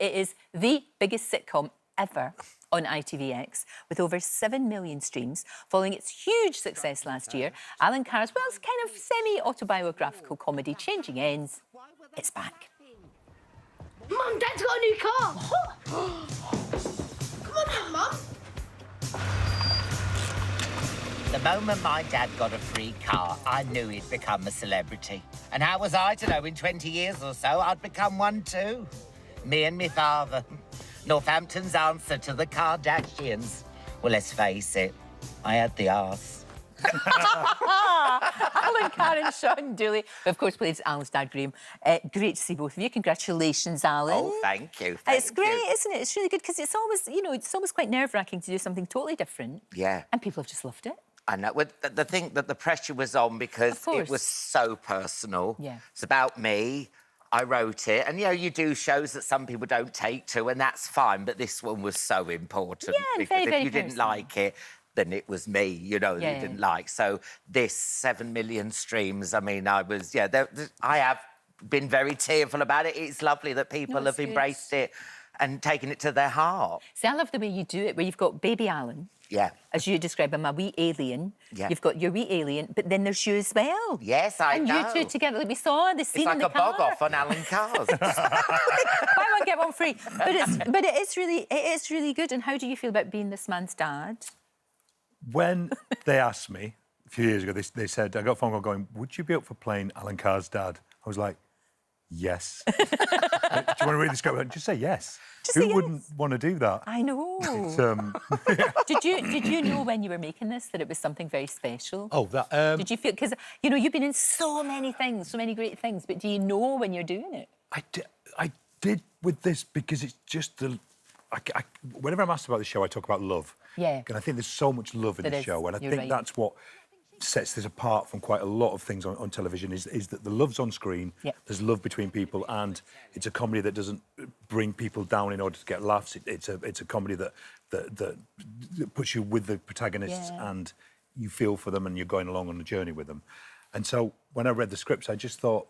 It is the biggest sitcom ever on ITVX, with over 7 million streams. Following its huge success last year, Alan Carr's, well, it's kind of semi-autobiographical comedy Changing Ends. It's back. Mum, Dad's got a new car. Come on then, Mum. The moment my dad got a free car, I knew he'd become a celebrity. And how was I to know in 20 years or so I'd become one too? Me and me father. Northampton's answer to the Kardashians. Well, let's face it, I had the arse. Alan Carr and Shaun Dooley, who of course plays Alan's dad, Graham. Great to see both of you. Congratulations, Alan. Oh, thank you. It's great, isn't it? It's really good because it's always, you know, it's always quite nerve-wracking to do something totally different. Yeah. And people have just loved it. I know. Well, the thing that the pressure was on because it was so personal. Yeah. It's about me. I wrote it, and you know, you do shows that some people don't take to, and that's fine. But this one was so important and because very if you didn't like it, then it was me, you know, that you didn't like. So this 7 million streams. I mean, I was I have been very tearful about it. It's lovely that people have embraced it and taken it to their heart. See, I love the way you do it, where you've got baby Alan. Yeah. As you describe him, a wee alien. Yeah. You've got your wee alien, but then there's you as well. Yes, I know. And you two together, like we saw the scene it's like in the a bog car. off on Alan Carr's. Buy one, get one free. But it is really good. And how do you feel about being this man's dad? When they asked me a few years ago, they said, I got a phone call going, would you be up for playing Alan Carr's dad? I was like, yes. Do you want to read the script? Just say yes. Who wouldn't want to do that? I know. Did you know when you were making this that it was something very special? Oh, that... Did you feel... Because, you know, you've been in so many things, so many great things, but do you know when you're doing it? I did with this because it's just the... whenever I'm asked about the show, I talk about love. Yeah. And I think there's so much love in the show, and I think that's what sets this apart from quite a lot of things on television is that the love's on screen, there's love between people, and it's a comedy that doesn't bring people down in order to get laughs. It's a comedy that puts you with the protagonists and you feel for them and you're going along on a journey with them. And so when I read the scripts, I just thought,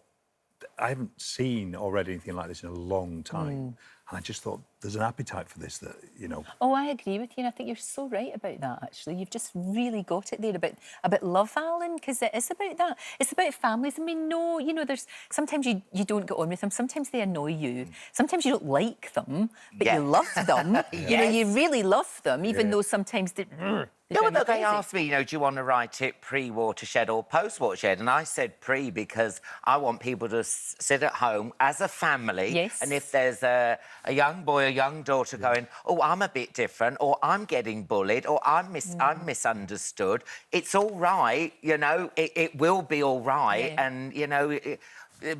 I haven't seen or read anything like this in a long time. And I just thought, there's an appetite for this that, you know... Oh, I agree with you, and I think you're so right about that, actually. You've just really got it there about love, Alan, because it is about that. It's about families, and we know, you know, there's... Sometimes you don't get on with them, sometimes they annoy you, sometimes you don't like them, but you love them. You know, you really love them, even though sometimes they... No, but they asked me, you know, do you want to write it pre-watershed or post-watershed? And I said pre because I want people to sit at home as a family. Yes. And if there's a young boy, a young daughter going, oh, I'm a bit different, or I'm getting bullied, or I'm misunderstood, it's all right, you know, it will be all right. And, you know,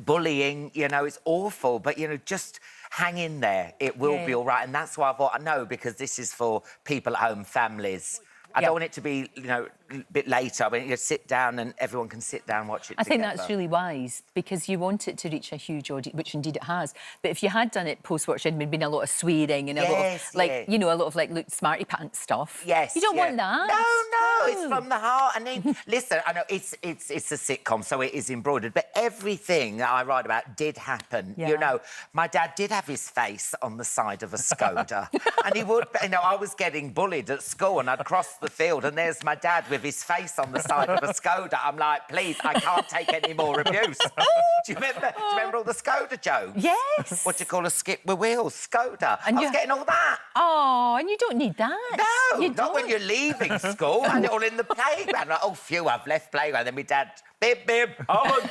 bullying, you know, it's awful, but, you know, just... hang in there. It will be all right. And that's why I thought, no, because this is for people at home, families. I don't want it to be, you know, a bit later. I mean, you sit down and everyone can sit down and watch it together. I think that's really wise because you want it to reach a huge audience, which indeed it has. But if you had done it post-watch, there'd been a lot of swearing and a lot of, like, you know, a lot of, like, smarty pants stuff. Yes. You don't want that. No, it's from the heart. And then, listen, I know it's a sitcom, so it is embroidered, but everything that I write about did happen. You know, my dad did have his face on the side of a Skoda. And he would, you know, I was getting bullied at school and I'd cross the field and there's my dad with his face on the side of a Skoda. I'm like, please, I can't take any more abuse. Do you remember all the Skoda jokes? Yes. What do you call a skip with wheels? Skoda. And I was getting all that. Oh, and you don't need that. No, not when you're leaving school and all in the playground. Like, oh, phew, I've left playground. Then my dad, bib, on.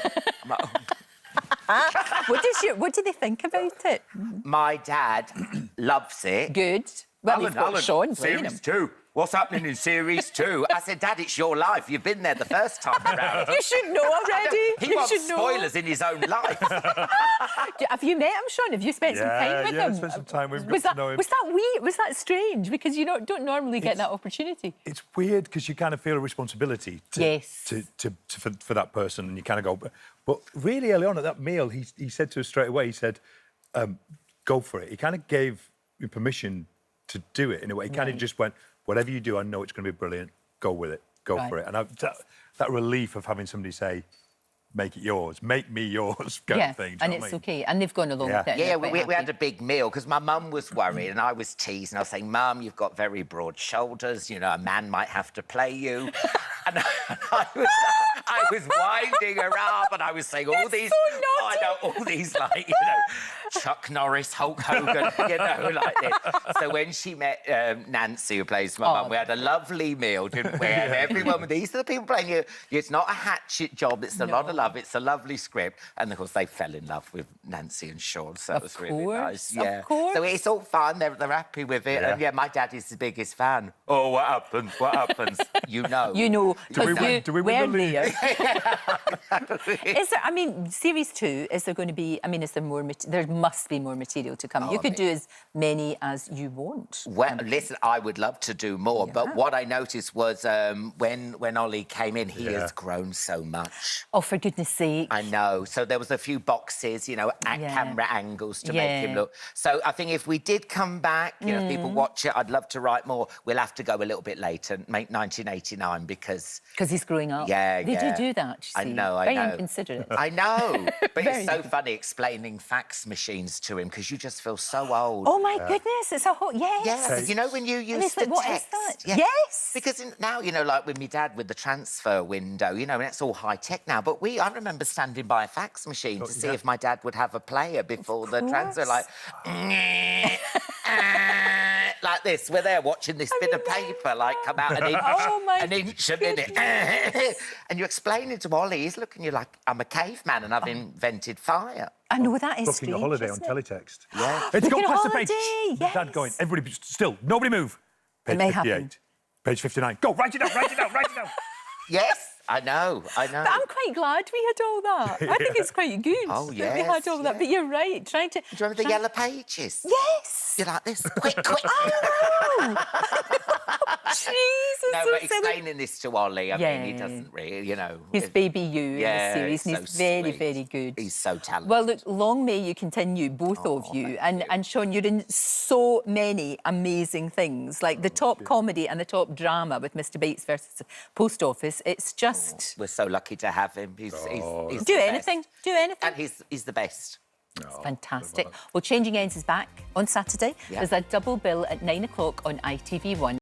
What do they think about it? My dad loves it. Good. Well, Alan, Shaun series 2. What's happening in series 2? I said, Dad, it's your life. You've been there the first time around. You should know already. He wants spoilers in his own life. Have you met him, Shaun? Have you spent some time with him? Yeah, I spent some time with him. Was that weird? Was that strange? Because you don't normally get that opportunity. It's weird because you kind of feel a responsibility for that person, and you kind of go. But really early on at that meal, he said to us straight away. He said, "Go for it." He kind of gave me permission to do it in a way. He kind of just went, whatever you do, I know it's going to be brilliant. Go with it. Go for it. And that relief of having somebody say, make it yours, make me yours kind of thing. And it's okay. And they've gone along with it. Yeah, we had a big meal because my mum was worried and I was teasing. I was saying, Mum, you've got very broad shoulders. You know, a man might have to play you. And I was winding her up and I was saying all these... I know, all these, like, you know, Chuck Norris, Hulk Hogan, you know, like this. So when she met Nancy, who plays my mum, we had a lovely meal, didn't we? And everyone, these are the people playing you. It's not a hatchet job, it's a lot of love, it's a lovely script. And, of course, they fell in love with Nancy and Shaun, so it was really nice. Yeah. Of course. So it's all fun, they're happy with it. And, my dad is the biggest fan. Oh, what happens? What happens? You know. You know. Do we win the league? Is there, I mean, series 2, is there going to be, I mean, is there more, there must be more material to come. You could do as many as you want. Well, listen, I would love to do more, but what I noticed was when Ollie came in, he has grown so much. Oh, for goodness sake. I know. So there was a few boxes, you know, camera angles to make him look. So I think if we did come back, you know, if people watch it, I'd love to write more. We'll have to go a little bit later, make 1989 because he's growing up. Yeah, They do that, you see. I know, Very inconsiderate. I know. But it's so funny explaining fax machines to him because you just feel so old. Oh, my goodness, it's a whole... Yes. Yeah, you know when you used to what text? Is that? Yeah. Yes. Because now, you know, like with my dad with the transfer window, you know, and it's all high-tech now, but I remember standing by a fax machine to see if my dad would have a player before the transfer, like... like this, we're there watching this bit of paper, like, come out an inch a minute. And you're explaining to Ollie, he's looking at you like, I'm a caveman and I've invented fire. I know, that is Booking a holiday on teletext. Yeah. It's gone past the holiday, page. yes. Dad going, everybody still, nobody move. Page It may 58. happen. Page 59. Go, write it down, write it down, write it down. Yes, I know. But I'm quite glad we had all that. I think it's quite good that we had all that. But you're right, trying to... Do you remember the yellow pages? Yes! You're like this, quick, quick. Jesus, No, so but silly. explaining this to Ollie, I mean, he doesn't really, you know... He's baby you in the series, and so he's very, sweet. very good. He's so talented. Well, look, long may you continue, both of you. And Shaun, you're in so many amazing things, like the top comedy and the top drama with Mr Bates versus Post Office. It's just... We're so lucky to have him. He's Do the anything, best. do anything. And he's the best. It's fantastic. Well, Changing Ends is back on Saturday. Yeah. There's a double bill at 9 o'clock on ITV1.